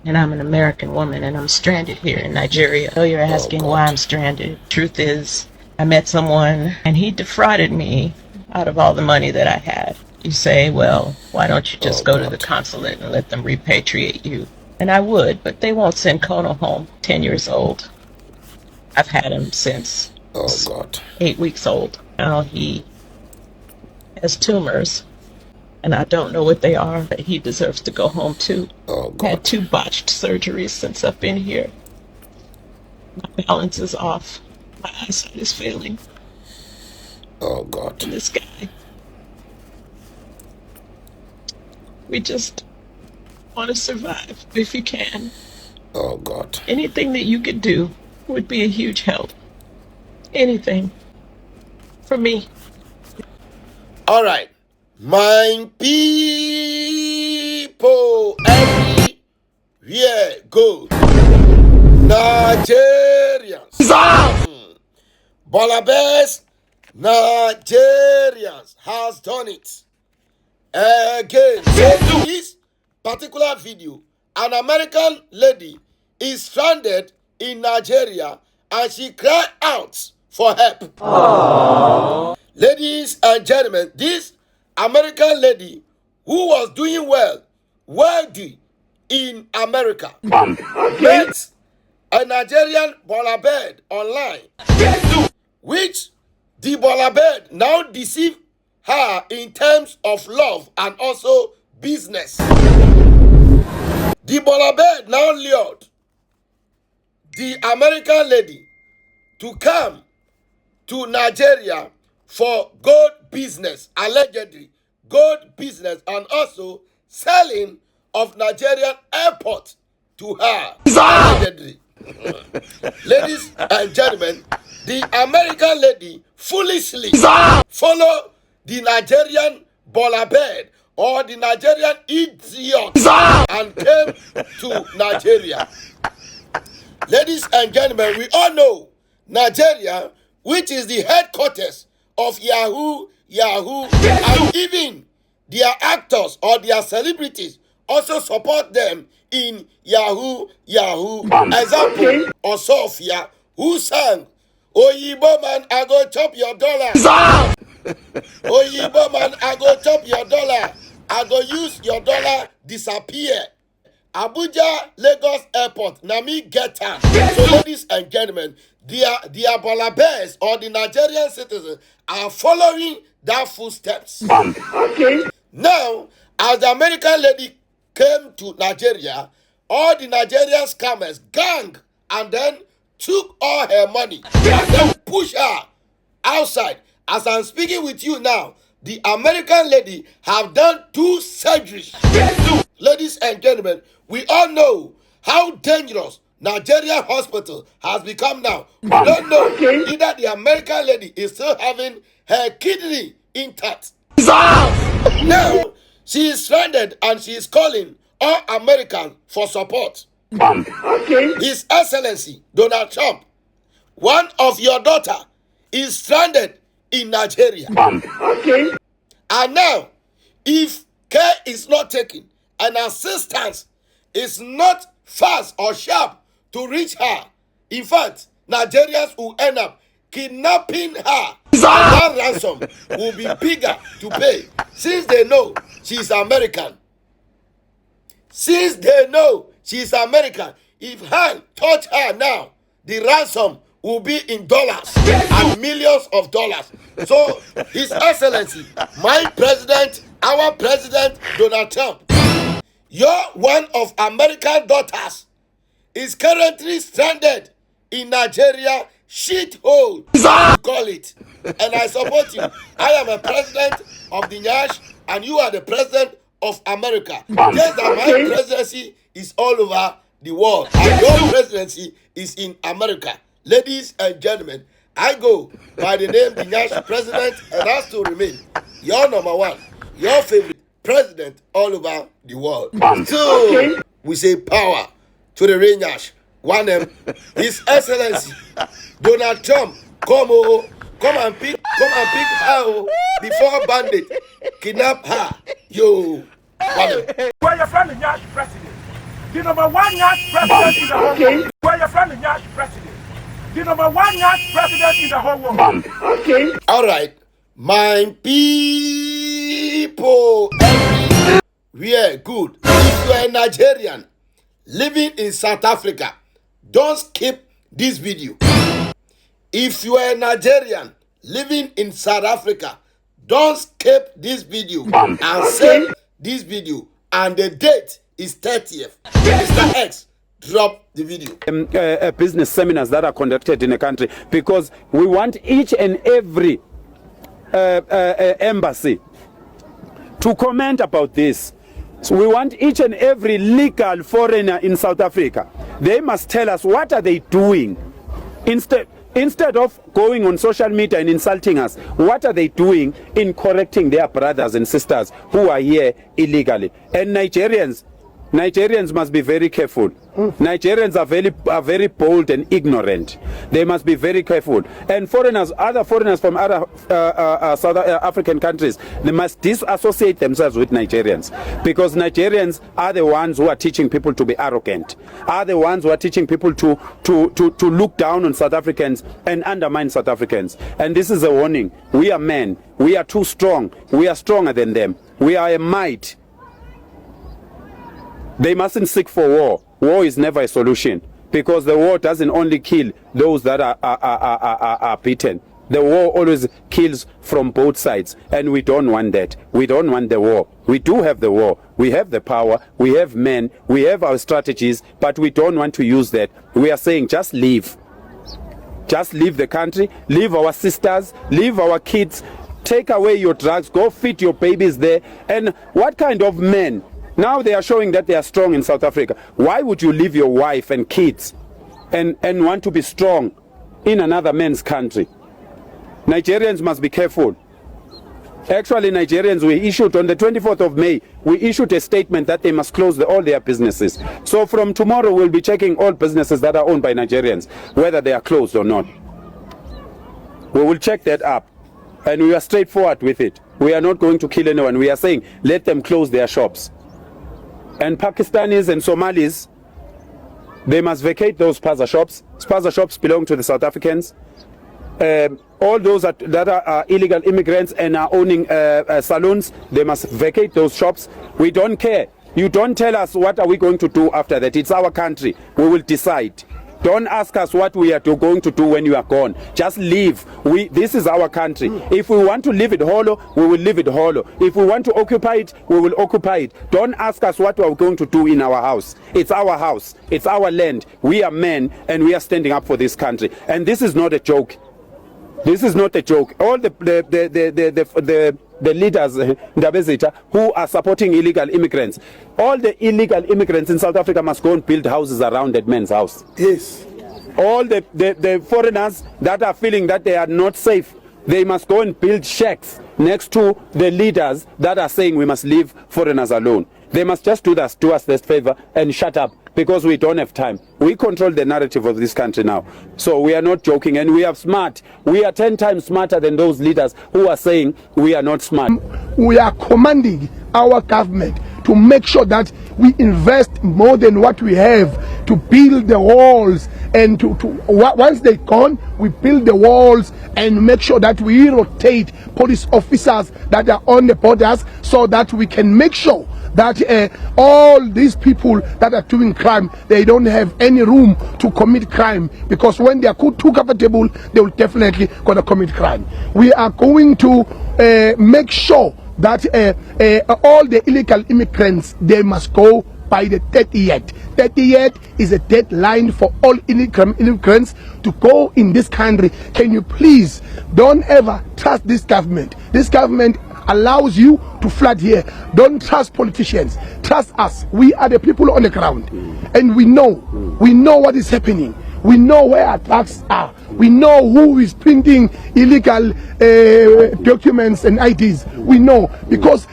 and I'm an American woman, and I'm stranded here in Nigeria. I know you're asking why I'm stranded. Truth is, I met someone, and he defrauded me out of all the money that I had. You say, well, why don't you just go to the consulate and let them repatriate you? And I would, but they won't send Kono home, 10 years old. I've had him since 8 weeks old. Now he has tumors, and I don't know what they are, but he deserves to go home too. Had 2 botched surgeries since I've been here. My balance is off. My eyesight is failing. And this guy, we just want to survive if you can. Anything that you could do would be a huge help. Anything. For me. All right. My people everywhere go. Nigerians. Bolabes, Nigerians has done it. Again. So in this particular video, an American lady is stranded in Nigeria and she cried out for help. Aww. Ladies and gentlemen, this American lady who was doing well, wealthy in America, met a Nigerian bolabed online, which the bolabed now deceived her in terms of love and also business. The bolabed now lured the American lady to come to Nigeria for gold business, allegedly gold business, and also selling of Nigerian airport to her, allegedly. Ladies and gentlemen, the American lady foolishly followed the Nigerian bolabed or the Nigerian idiot and came to Nigeria. Ladies and gentlemen, we all know Nigeria, which is the headquarters of Yahoo, and even their actors or their celebrities also support them in Yahoo. Example, Osofia, who sang, Oyibo man, I go chop your dollar. Oyibo man, I go chop your dollar. I go use your dollar disappear. Abuja, Lagos Airport, Nami get her. So ladies and gentlemen, their bolabes or the Nigerian citizens are following that footsteps. Now, as the American lady came to Nigeria, all the Nigerian scammers gang and then took all her money and then pushed her outside. As I'm speaking with you now, the American lady have done 2 surgeries. Ladies and gentlemen, we all know how dangerous Nigerian hospital has become now. We don't know either the American lady is still having her kidney intact. Now, she is stranded and she is calling all Americans for support. His Excellency Donald Trump, one of your daughter is stranded in Nigeria. And now, if care is not taken and assistance is not fast or sharp to reach her, in fact, Nigerians will end up kidnapping her. And that ransom will be bigger to pay since they know she's American. Since they know she's American, if hand touch her now, the ransom will be in dollars and millions of dollars. So, His Excellency, my president, our president, Donald Trump, your one of American daughters is currently stranded in Nigeria shithole, call it. And I support you. I am a president of the Nyash and you are the president of America. Just that my presidency is all over the world and your presidency is in America. Ladies and gentlemen, I go by the name the Nyash president and has to remain your number one, your favorite president all over the world. So we say power to the Rangers. One His Excellency Donald Trump, come and pick her before bandit kidnap her. Yo, Where your friend the Nyash president? The number one young president in the whole world. Where your friend is young president. The number one young president in the whole world. Okay. All right. My people, everywhere, good. If you are a Nigerian living in South Africa, don't skip this video. If you are a Nigerian living in South Africa, don't skip this video and save this video. And the date is 30th. Mr. X, drop the video. Business seminars that are conducted in the country, because we want each and every embassy to comment about this. So we want each and every legal foreigner in South Africa, they must tell us what are they doing instead of going on social media and insulting us. What are they doing in correcting their brothers and sisters who are here illegally? And Nigerians must be very careful. Nigerians are very bold and ignorant. They must be very careful. And other foreigners from other South African countries, they must disassociate themselves with Nigerians, because Nigerians are the ones who are teaching people to be arrogant, are the ones who are teaching people to look down on South Africans and undermine South Africans. And this is a warning. We are men. We are too strong. We are stronger than them. We are a might. They mustn't seek for war. War is never a solution, because the war doesn't only kill those that are beaten. The war always kills from both sides, and we don't want that. We don't want the war. We do have the war. We have the power. We have men. We have our strategies, but we don't want to use that. We are saying just leave. Just leave the country. Leave our sisters. Leave our kids. Take away your drugs. Go feed your babies there. And what kind of men? Now they are showing that they are strong in South Africa. Why would you leave your wife and kids and want to be strong in another man's country? Nigerians must be careful. Actually, Nigerians, we issued on the 24th of May, we issued a statement that they must close all their businesses. So from tomorrow, we'll be checking all businesses that are owned by Nigerians, whether they are closed or not. We will check that up, and we are straightforward with it. We are not going to kill anyone. We are saying, let them close their shops. And Pakistanis and Somalis, they must vacate those spaza shops. Spaza shops belong to the South Africans. All those that are illegal immigrants and are owning saloons, they must vacate those shops. We don't care. You don't tell us what are we going to do after that. It's our country. We will decide. Don't ask us what we are going to do when you are gone. Just leave. This is our country. If we want to leave it hollow, we will leave it hollow. If we want to occupy it, we will occupy it. Don't ask us what we are going to do in our house. It's our house. It's our land. We are men, and we are standing up for this country. And this is not a joke. This is not a joke. All the leaders, Ndabezitha, who are supporting illegal immigrants, all the illegal immigrants in South Africa must go and build houses around that man's house. Yes. All the foreigners that are feeling that they are not safe, they must go and build shacks next to the leaders that are saying we must leave foreigners alone. They must just do us this favor and shut up, because we don't have time. We control the narrative of this country now. So we are not joking, and we are smart. We are 10 times smarter than those leaders who are saying we are not smart. We are commanding our government to make sure that we invest more than what we have to build the walls, and once they're gone, we build the walls and make sure that we rotate police officers that are on the borders, so that we can make sure that all these people that are doing crime, they don't have any room to commit crime, because when they are too comfortable, they will definitely gonna commit crime. We are going to make sure that all the illegal immigrants, they must go by the 30th. 30th is a deadline for all immigrants to go in this country. Can you please don't ever trust this government? This government allows you to flood here. Don't trust politicians. Trust us. We are the people on the ground, and we know what is happening. We know where our drugs are. We know who is printing illegal documents and IDs. We know, because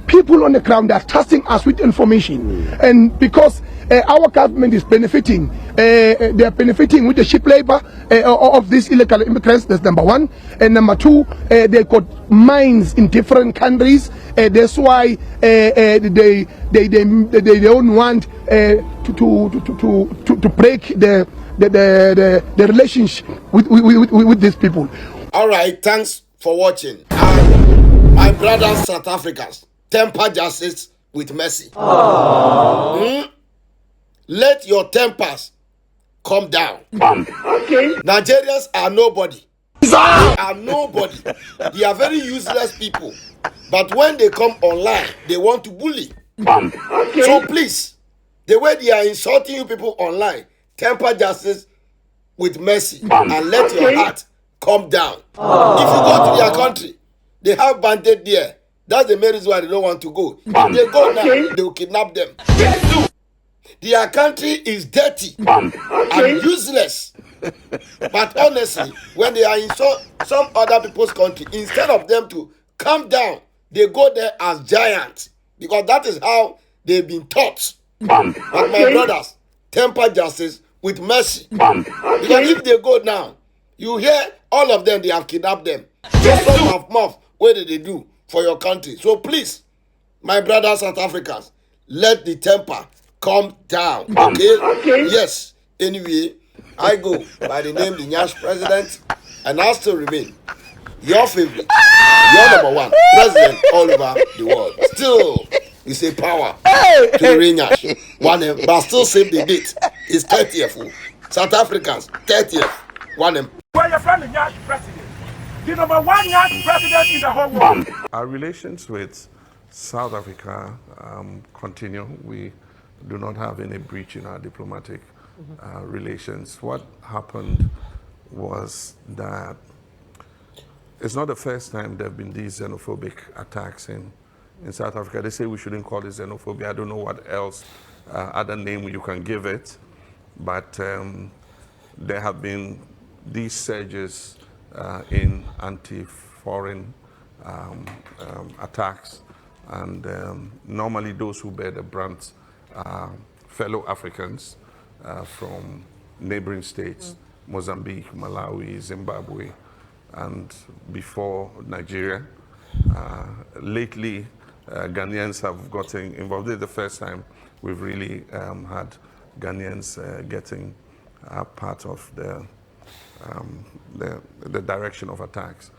people on the ground are trusting us with information, and because our government is benefiting, they are benefiting with the cheap labor of these illegal immigrants. That's number one. And number two, they got mines in different countries, That's why they don't want to break the relationship with these people. All right, thanks for watching. And my brothers, South Africans, temper justice with mercy. Let your tempers come down. Okay. Nigerians are nobody. They are nobody. They are very useless people. But when they come online, they want to bully. Okay. So please, the way they are insulting you people online, temper justice with mercy and let your heart come down. If you go to their country, they have bandit there. That's the main reason why they don't want to go. If they go now, they will kidnap them. Their country is dirty and useless. But honestly, when they are in some other people's country, instead of them to calm down, they go there as giants. Because that is how they've been taught. But my brothers, temper justice with mercy. Because if they go now, you hear all of them, they have kidnapped them. Just some of what did they do for your country? So please, my brothers South Africans, let the temper come down. Okay? Yes. Anyway, I go by the name the Nyash President, and I still remain your favorite, your number one president all over the world. Still, we say power to the real Nyash. But still save the date. It's 30th. South Africans, 30th. Where your friend is Nyash president. The number one Nyash president in the whole world. Our relations with South Africa continue. We do not have any breach in our diplomatic relations. What happened was that it's not the first time there have been these xenophobic attacks in South Africa. They say we shouldn't call it xenophobia. I don't know what else, other name you can give it. But there have been these surges in anti-foreign attacks. And normally those who bear the brunt are fellow Africans from neighboring states, Mozambique, Malawi, Zimbabwe, and before Nigeria. Lately, Ghanaians have gotten involved. This is the first time we've really had Ghanaians getting part of the direction of attacks.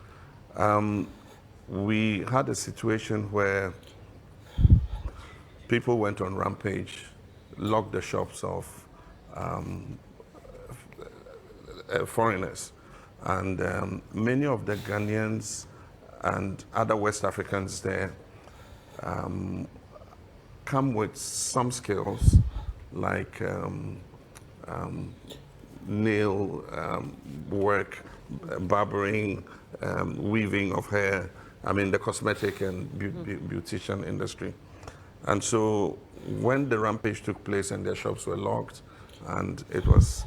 We had a situation where people went on rampage, locked the shops of foreigners. And many of the Ghanaians and other West Africans there come with some skills like nail work, barbering, weaving of hair, I mean the cosmetic and beautician industry. And so when the rampage took place and their shops were locked, and it was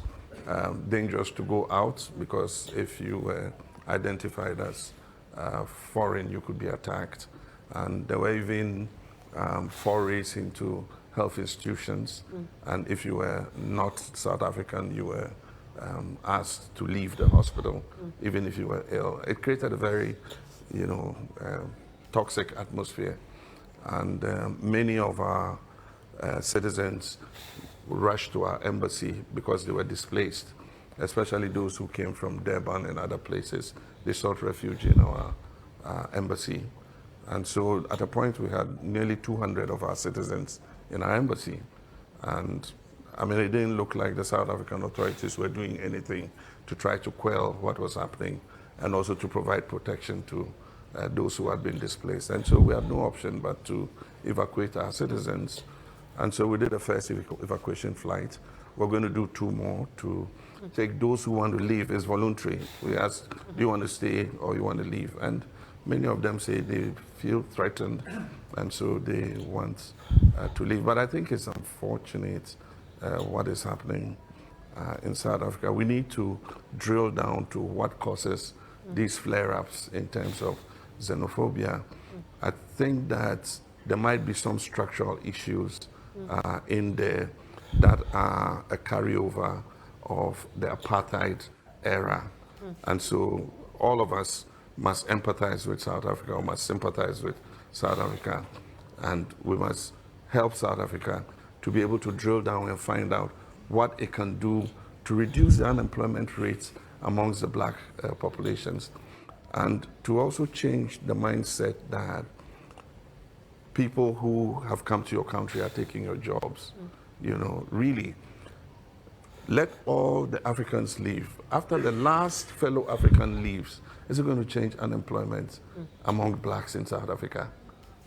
dangerous to go out because if you were identified as foreign, you could be attacked. And there were even forays into health institutions. And if you were not South African, you were asked to leave the hospital, even if you were ill. It created a very, toxic atmosphere. And many of our citizens rushed to our embassy because they were displaced, especially those who came from Durban and other places. They sought refuge in our embassy. And so at a point we had nearly 200 of our citizens in our embassy. And I mean, it didn't look like the South African authorities were doing anything to try to quell what was happening and also to provide protection to those who had been displaced. And so we had no option but to evacuate our citizens. And so we did a first evacuation flight. We're going to do 2 more to take those who want to leave. It's voluntary. We asked, do you want to stay or you want to leave? And many of them say they feel threatened, and so they want to leave. But I think it's unfortunate what is happening in South Africa. We need to drill down to what causes these flare-ups in terms of xenophobia. I think that there might be some structural issues in there that are a carryover of the apartheid era. And so all of us must empathize with South Africa or must sympathize with South Africa. And we must help South Africa to be able to drill down and find out what it can do to reduce the unemployment rates amongst the black populations, and to also change the mindset that people who have come to your country are taking your jobs. You know, really, let all the Africans leave. After the last fellow African leaves, is it going to change unemployment among blacks in South Africa?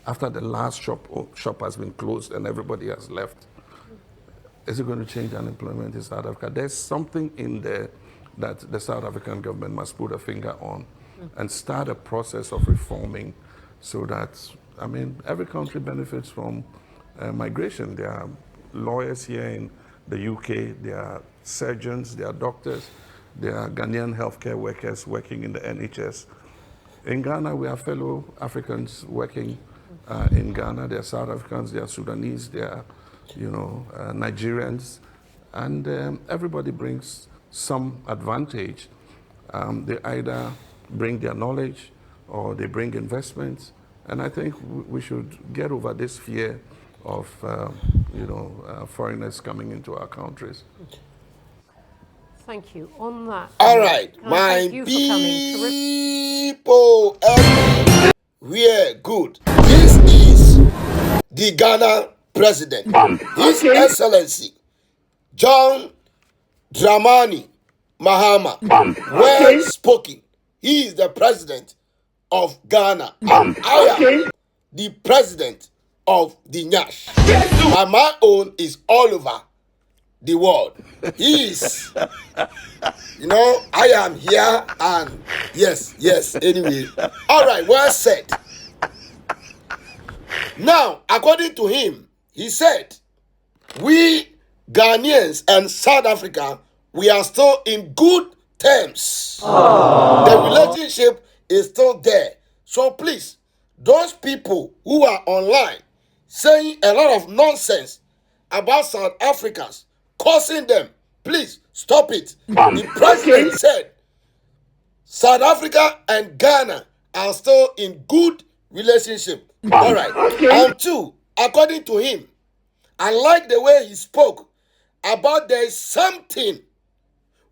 After the last shop has been closed and everybody has left, is it going to change unemployment in South Africa? There's something in there that the South African government must put a finger on and start a process of reforming so that, I mean, every country benefits from migration. There are lawyers here in the UK, there are surgeons, there are doctors, there are Ghanaian healthcare workers working in the NHS. In Ghana, we have fellow Africans working in Ghana. There are South Africans, there are Sudanese, there are, Nigerians, and everybody brings some advantage. They either bring their knowledge or they bring investments, and I think we should get over this fear of foreigners coming into our countries. Thank you. On that. All right, can I my thank you for coming. people, we're good. This is the Ghana president, His Excellency John Dramani Mahama. Well spoken. He is the president of Ghana, and I am the president of the Nyash. And my own is all over the world. He is, I am here, and yes, anyway. All right, well said. Now, according to him, he said, we Ghanaians and South Africa, we are still in good terms. The relationship is still there. So please, those people who are online saying a lot of nonsense about South Africans, causing them, please stop it. The president said South Africa and Ghana are still in good relationship. All right. And two, according to him, I like the way he spoke about there is something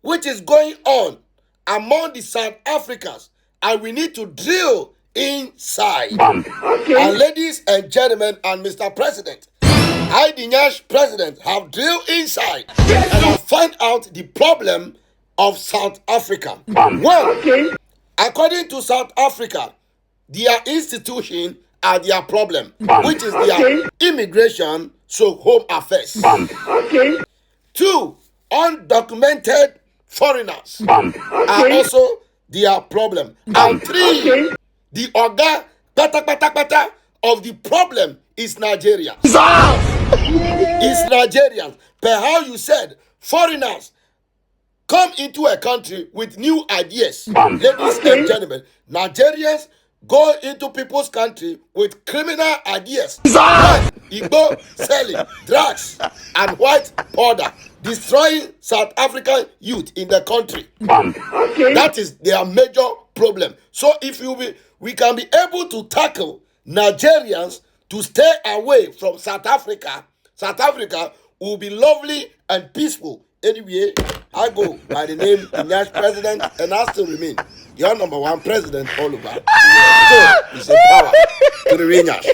which is going on among the South Africans, and we need to drill inside. And ladies and gentlemen, and Mr. President, I, the Nyash president, have drilled inside and have found out the problem of South Africa. Well, according to South Africa, their institution are their problem, which is their immigration, so home affairs. Two, undocumented foreigners are also their problem. And three, the organ pata of the problem is Nigeria. It's Nigerians. Per how you said, foreigners come into a country with new ideas. Ladies and gentlemen, Nigerians go into people's country with criminal ideas. Igbo selling drugs and white powder, destroying South African youth in the country. That is their major problem. So if we can be able to tackle Nigerians to stay away from South Africa will be lovely and peaceful. Anyway, I go by the name of the Nyash president, and I still remain your number one president all over. So it's a power to the Nyash.